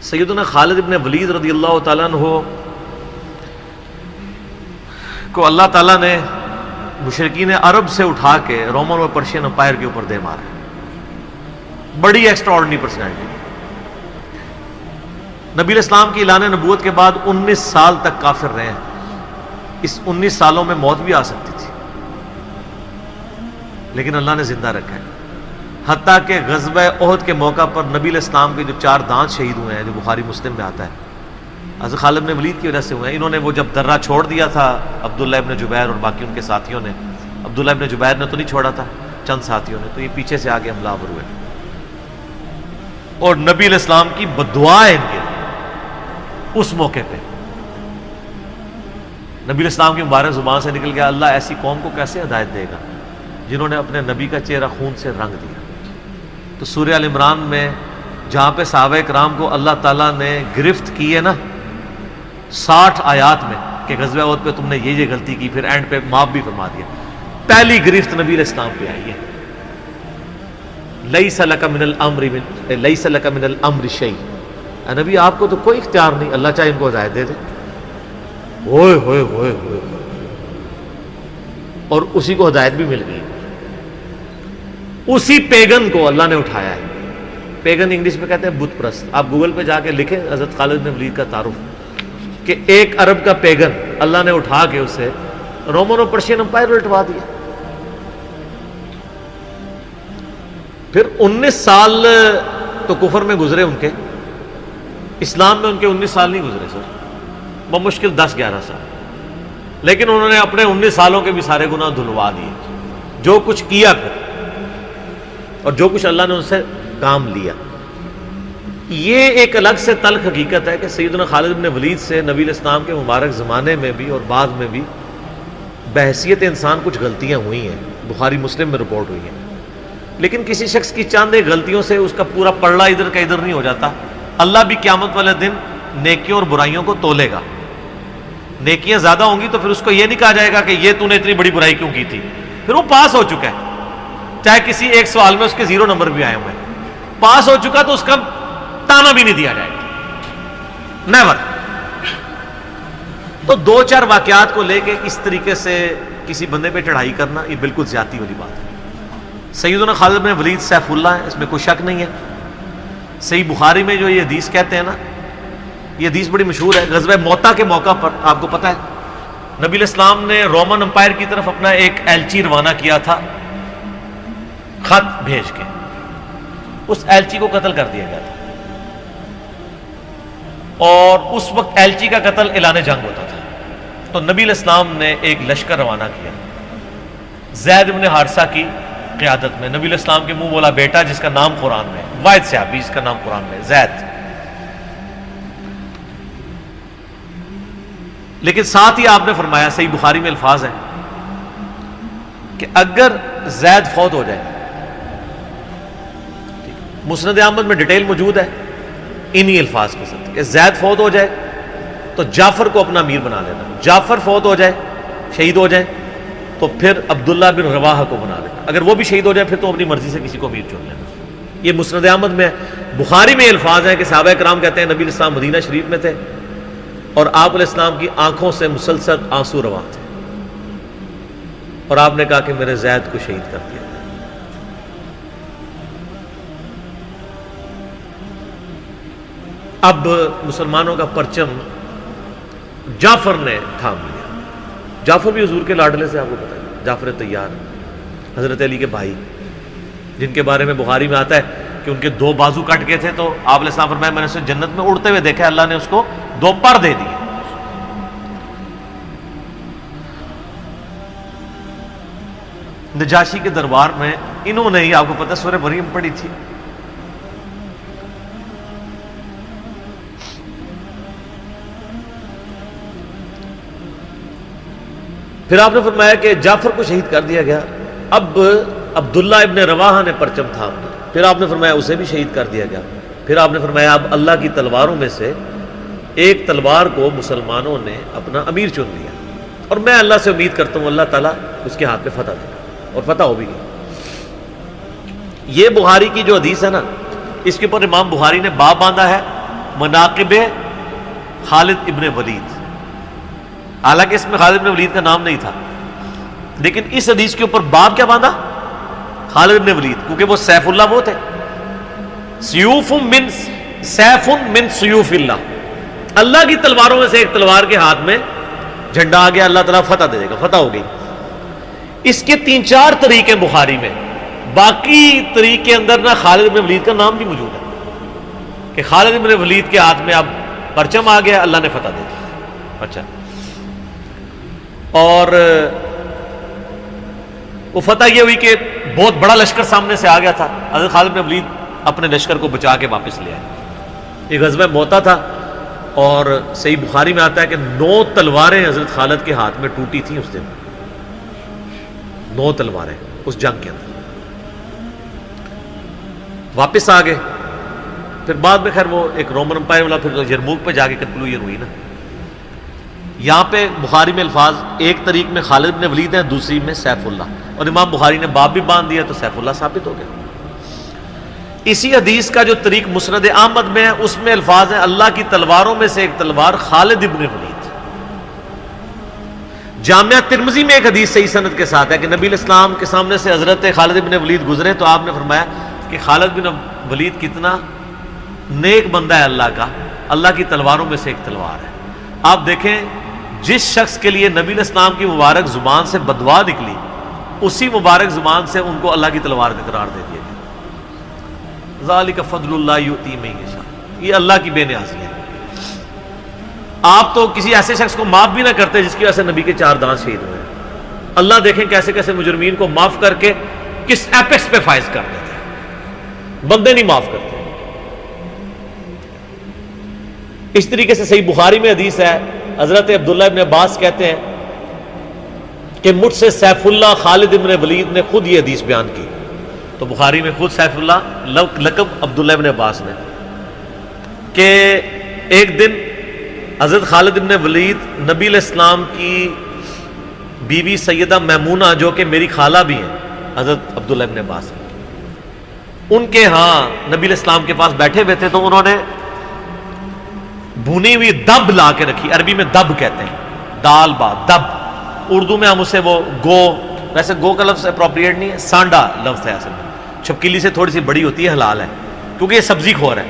سیدنا خالد ابن ولید رضی اللہ تعالیٰ عنہ کو اللہ تعالیٰ نے مشرکین عرب سے اٹھا کے رومن اور پرشین امپائر کے اوپر دے مارا. بڑی ایکسٹرا آرڈنری پرسنالٹی. نبی علیہ السلام کی اعلان نبوت کے بعد 19 سال تک کافر رہے ہیں. اس 19 سالوں میں موت بھی آ سکتی تھی لیکن اللہ نے زندہ رکھا ہے. حتیٰ کہ غزوہ احد کے موقع پر نبی علیہ السلام کے جو 4 دانت شہید ہوئے ہیں جو بخاری مسلم میں آتا ہے حضرت خالد بن ولید کی وجہ سے ہوئے ہیں. انہوں نے وہ جب درہ چھوڑ دیا تھا عبداللہ ابن جبیر اور باقی ان کے ساتھیوں نے, عبداللہ ابن جبیر نے تو نہیں چھوڑا تھا, چند ساتھیوں نے, تو یہ پیچھے سے آگے حملہ آور ہوئے اور نبی علیہ السلام کی بددعا ہے ان کے اس موقع پہ. نبی علیہ السلام کی مبارک زبان سے نکل گیا, اللہ ایسی قوم کو کیسے ہدایت دے گا جنہوں نے اپنے نبی کا چہرہ خون سے رنگ دیا. تو سورہ ال عمران میں جہاں پہ صحابہ کرام کو اللہ تعالیٰ نے گرفت کی ہے نا 60 آیات میں کہ غزوہ احد پہ تم نے یہ غلطی کی, پھر اینڈ پہ معاف بھی فرما دیا. پہلی گرفت نبی علیہ السلام پہ آئی ہے, لیس لک من الامر شیء. نبی آپ کو تو کوئی اختیار نہیں, اللہ چاہے ان کو ہدایت دے دے. ہوئے ہوئے ہوئے ہوئے, اور اسی کو ہدایت بھی مل گئی. اسی پیگن کو اللہ نے اٹھایا ہے. پیگن انگلش میں کہتے ہیں بت پرست. آپ گوگل پہ جا کے لکھیں حضرت خالد بن ولید کا تعارف کہ ایک عرب کا پیگن اللہ نے اٹھا کے اسے رومن اور پرشین امپائر لٹوا دیا. پھر 19 سال تو کفر میں گزرے ان کے, اسلام میں ان کے 19 سال نہیں گزرے سر, بمشکل 10-11 سال. لیکن انہوں نے اپنے 19 سالوں کے بھی سارے گناہ دھلوا دیے. جو کچھ کیا پھر اور جو کچھ اللہ نے ان سے کام لیا. یہ ایک الگ سے تلخ حقیقت ہے کہ سیدنا خالد بن ولید سے نبی علیہ السلام کے مبارک زمانے میں بھی اور بعد میں بھی بحیثیت انسان کچھ غلطیاں ہوئی ہیں, بخاری مسلم میں رپورٹ ہوئی ہیں. لیکن کسی شخص کی چند ایک غلطیوں سے اس کا پورا پلڑا ادھر کا ادھر نہیں ہو جاتا. اللہ بھی قیامت والے دن نیکیوں اور برائیوں کو تولے گا. نیکیاں زیادہ ہوں گی تو پھر اس کو یہ نہیں کہا جائے گا کہ یہ تو نے اتنی بڑی برائی کیوں کی تھی, پھر وہ پاس ہو چکا ہے. چاہے کسی ایک سوال میں اس کے 0 نمبر بھی آئے ہوئے ہیں, پاس ہو چکا تو اس کا تانا بھی نہیں دیا جائے گا, نیور. تو 2-4 واقعات کو لے کے اس طریقے سے کسی بندے پہ چڑھائی کرنا یہ بالکل زیادتی والی بات ہے. سیدنا خالد بن ولید سیف اللہ ہے, اس میں کوئی شک نہیں ہے. صحیح بخاری میں جو یہ حدیث کہتے ہیں نا, یہ حدیث بڑی مشہور ہے. غزوہ موتا کے موقع پر آپ کو پتہ ہے نبی علیہ السلام نے رومن امپائر کی طرف اپنا ایک ایلچی روانہ کیا تھا, خط بھیج کے. اس ایلچی کو قتل کر دیا گیا تھا اور اس وقت ایلچی کا قتل اعلان جنگ ہوتا تھا. تو نبی علیہ السلام نے ایک لشکر روانہ کیا زید بن حارثہ کی قیادت میں. نبی علیہ السلام کے منہ بولا بیٹا جس کا نام قرآن میں, واحد صحابی جس کا نام قرآن میں زید. لیکن ساتھ ہی آپ نے فرمایا, صحیح بخاری میں الفاظ ہیں کہ اگر زید فوت ہو جائے, مسند احمد میں ڈیٹیل موجود ہے انہی الفاظ کے ساتھ, کہ زید فوت ہو جائے تو جعفر کو اپنا امیر بنا لینا. جعفر فوت ہو جائے, شہید ہو جائے, تو پھر عبداللہ بن رواحہ کو بنا لینا. اگر وہ بھی شہید ہو جائے پھر تو اپنی مرضی سے کسی کو امیر چن لینا. یہ مسند احمد میں ہے. بخاری میں الفاظ ہیں کہ صحابہ کرام کہتے ہیں نبی علیہ السلام مدینہ شریف میں تھے اور آپ علیہ السلام کی آنکھوں سے مسلسل آنسو رواں تھے, اور آپ نے کہا کہ میرے زید کو شہید کر دیا. اب مسلمانوں کا پرچم جعفر نے تھام لیا. جعفر بھی حضور کے لاڈلے سے آپ کو پتہ ہے, جعفر طیار حضرت علی کے بھائی, جن کے بارے میں بخاری میں آتا ہے کہ ان کے 2 بازو کٹ گئے تھے تو آپ علیہ السلام فرمایا میں نے اسے جنت میں اڑتے ہوئے دیکھا, اللہ نے اس کو 2 پر دے دیے. نجاشی کے دربار میں انہوں نے ہی آپ کو پتہ سورہ مریم پڑھی تھی. پھر آپ نے فرمایا کہ جعفر کو شہید کر دیا گیا. اب عبداللہ ابن رواحہ نے پرچم تھام لیا. پھر آپ نے فرمایا اسے بھی شہید کر دیا گیا. پھر آپ نے فرمایا اب اللہ کی تلواروں میں سے ایک تلوار کو مسلمانوں نے اپنا امیر چن لیا, اور میں اللہ سے امید کرتا ہوں اللہ تعالیٰ اس کے ہاتھ میں فتح دے گا, اور فتح ہو بھی گئی. یہ بخاری کی جو حدیث ہے نا, اس کے اوپر امام بخاری نے باب باندھا ہے مناقب خالد ابن ولید، حالانکہ اس میں خالد ابن ولید کا نام نہیں تھا، لیکن اس حدیث کے اوپر باب کیا باندھا؟ خالد ابن ولید، کیونکہ وہ سیف اللہ وہ تھے، سیوف من سیوف اللہ، اللہ کی تلواروں میں سے ایک تلوار کے ہاتھ میں جھنڈا آ گیا، اللہ تعالیٰ فتح دے دے گا، فتح ہو گئی۔ اس کے 3-4 طریقے بخاری میں، باقی طریق کے اندر نہ خالد بن ولید کا نام بھی موجود ہے کہ خالد بن ولید کے ہاتھ میں اب پرچم آ گیا، اللہ نے فتح دے دی۔ اچھا، اور وہ فتح یہ ہوئی کہ بہت بڑا لشکر سامنے سے آ گیا تھا، حضرت خالد بن ولید اپنے لشکر کو بچا کے واپس لے آئے۔ یہ غزوہ موتا تھا، اور صحیح بخاری میں آتا ہے کہ 9 تلواریں حضرت خالد کے ہاتھ میں ٹوٹی تھیں اس دن، 9 تلواریں اس جنگ کے اندر۔ واپس آ گئے، پھر بعد میں خیر وہ ایک رومن امپائر والا پھر یرموک پہ جا کے کنکلوژن ہوئی نا۔ یہاں پہ بخاری میں الفاظ ایک طریق میں خالد بن ولید ہیں، دوسری میں سیف اللہ، اور امام بخاری نے باب بھی باندھ دیا تو سیف اللہ ثابت ہو گیا۔ اسی حدیث کا جو طریق مسند احمد میں ہے اس میں الفاظ ہیں اللہ کی تلواروں میں سے ایک تلوار خالد ابن ولید۔ جامعہ ترمذی میں ایک حدیث صحیح سند کے ساتھ ہے کہ نبی علیہ السلام کے سامنے سے حضرت خالد ابن ولید گزرے تو آپ نے فرمایا کہ خالد بن ولید کتنا نیک بندہ ہے اللہ کا، اللہ کی تلواروں میں سے ایک تلوار ہے۔ آپ دیکھیں جس شخص کے لیے نبی علیہ السلام کی مبارک زبان سے بددعا نکلی، اسی مبارک زبان سے ان کو اللہ کی تلوار کا قرار دے دیا گیا۔ ذالک فضل اللہ یؤتی من یشاء، یہ اللہ کی بے نیازی ہے۔ آپ تو کسی ایسے شخص کو معاف بھی نہ کرتے جس کی وجہ سے نبی کے 4 دانت شہید ہوئے، اللہ دیکھیں کیسے کیسے مجرمین کو معاف کر کے کس ایپیکس پہ فائز کر دیتے ہیں، بندے نہیں معاف کرتے۔ اس طریقے سے صحیح بخاری میں حدیث ہے، حضرت عبداللہ ابن عباس کہتے ہیں کہ مجھ سے سیف اللہ خالد ابن ولید نے خود یہ حدیث بیان کی، تو بخاری میں خود سیف اللہ لقب عبداللہ ابن عباس نے، کہ ایک دن حضرت خالد ابن ولید نبی علیہ السلام کی بیوی سیدہ میمونہ جو کہ میری خالہ بھی ہیں حضرت عبداللہ ابن عباس، ان کے ہاں نبی علیہ السلام کے پاس بیٹھے ہوئے تھے، تو انہوں نے بھونی ہوئی دب لا کے رکھی، عربی میں دب کہتے ہیں، دال با دب، اردو میں ہم اسے وہ گو، ویسے گو کا لفظ اپروپریٹ نہیں ہے، سانڈا لفظ ہے اصل میں، چھپکلی سے تھوڑی سی بڑی ہوتی ہے، حلال ہے کیونکہ یہ سبزی خور ہے،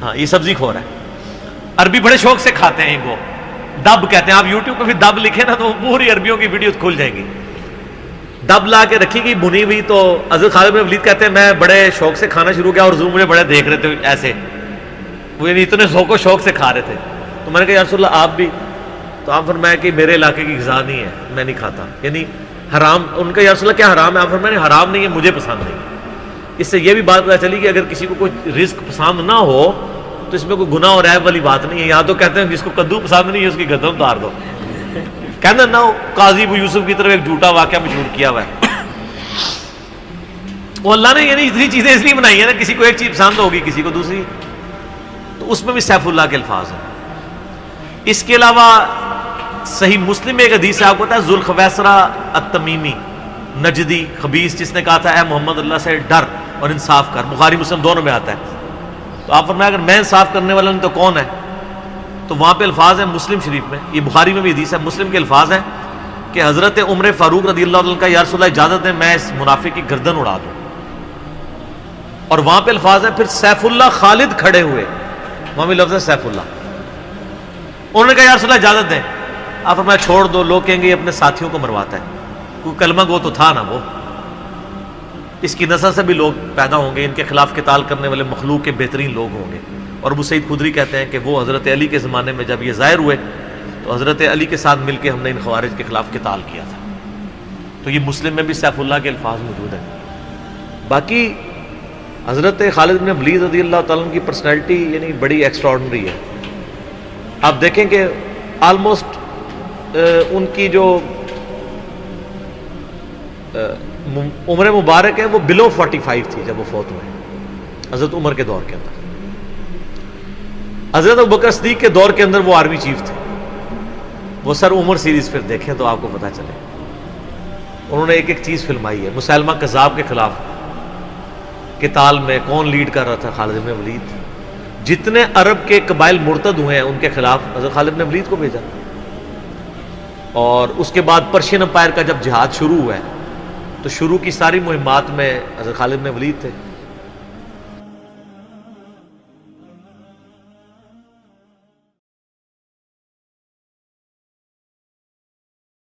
ہاں یہ سبزی خور ہے، عربی بڑے شوق سے کھاتے ہیں گو، دب کہتے ہیں۔ آپ یوٹیوب پہ بھی دب لکھیں نا تو پوری عربیوں کی ویڈیوز کھل جائیں گی۔ دب لا کے رکھی گئی بھنی ہوئی، تو حضرت خالد بن ولید کہتے ہیں میں بڑے شوق سے کھانا شروع کیا اور حضور مجھے بڑے دیکھ رہے تھے ایسے، وہ یعنی اتنے ذوق و شوق سے کھا رہے تھے، تو میں نے کہا یا رسول اللہ آپ بھی؟ تو آپ فرمایا کہ میرے علاقے کی غذا نہیں ہے، میں نہیں کھاتا، یعنی حرام۔ ان کا یا رسول اللہ کیا حرام ہے؟ آپ فرمایا نہیں حرام نہیں ہے، مجھے پسند نہیں۔ اس سے یہ بھی بات پتہ چلی کہ اگر کسی کو کوئی رزق پسند نہ ہو تو اس میں کوئی گناہ اور عیب والی بات نہیں ہے۔ یہاں تو کہتے ہیں جس کو کدو پسند نہیں ہے اس کی گردن اتار دو، کہنا نہ ہو۔ قاضی ابو یوسف کی طرف ایک جھوٹا واقعہ مشہور کیا ہوا ہے، وہ اللہ نے یعنی اتنی چیزیں اس لیے بنائی ہیں نا، کسی کو ایک چیز پسند ہوگی کسی کو دوسری، تو اس میں بھی سیف اللہ کے الفاظ ہیں۔ اس کے علاوہ صحیح مسلم میں ایک حدیث ہے، آپ کو پتا ہے ذوالخویسرہ التمیمی نجدی خبیث جس نے کہا تھا اے محمد اللہ سے ڈر اور انصاف کر، بخاری مسلم دونوں میں آتا ہے، تو آپ فرمایا اگر میں انصاف کرنے والا نہیں تو کون ہے؟ تو وہاں پہ الفاظ ہیں مسلم شریف میں، یہ بخاری میں بھی حدیث ہے، مسلم کے الفاظ ہیں کہ حضرت عمر فاروق رضی اللہ عنہ کا یا رسول اللہ اجازت ہے میں اس منافق کی گردن اڑا دوں، اور وہاں پہ الفاظ ہیں پھر سیف اللہ خالد کھڑے ہوئے، وہاں بھی لفظ ہے سیف اللہ، انہوں نے کہا یا رسول اللہ اجازت دیں، آپ فرمایا چھوڑ دو، لوگ کہیں گے یہ اپنے ساتھیوں کو مرواتا ہے، کوئی کلمہ گو تو تھا نا وہ، اس کی نسل سے بھی لوگ پیدا ہوں گے، ان کے خلاف قتال کرنے والے مخلوق کے بہترین لوگ ہوں گے۔ اور ابو سعید خدری کہتے ہیں کہ وہ حضرت علی کے زمانے میں جب یہ ظاہر ہوئے تو حضرت علی کے ساتھ مل کے ہم نے ان خوارج کے خلاف قتال کیا تھا، تو یہ مسلم میں بھی سیف اللہ کے الفاظ موجود ہیں۔ باقی حضرت خالد بن ولید رضی اللہ تعالیٰ عنہ کی پرسنالٹی یعنی بڑی ایکسٹراڈنری ہے۔ آپ دیکھیں کہ آلموسٹ ان کی جو عمر مبارک ہے وہ بلو 45 تھی جب وہ فوت ہوئے، حضرت عمر کے دور کے اندر۔ حضرت ابوبکر صدیق کے دور کے اندر وہ آرمی چیف تھے، وہ سر عمر سیریز پھر دیکھیں تو آپ کو پتہ چلے، انہوں نے ایک ایک چیز فلمائی ہے۔ مسیلمہ کذاب کے خلاف قتال میں کون لیڈ کر رہا تھا؟ خالد بن ولید۔ جتنے عرب کے قبائل مرتد ہوئے ہیں ان کے خلاف حضرت خالد بن ولید کو بھیجا. اور اس کے بعد پرشین امپائر کا جب جہاد شروع ہوا ہے تو شروع کی ساری مہمات میں حضرت خالد بن ولید تھے.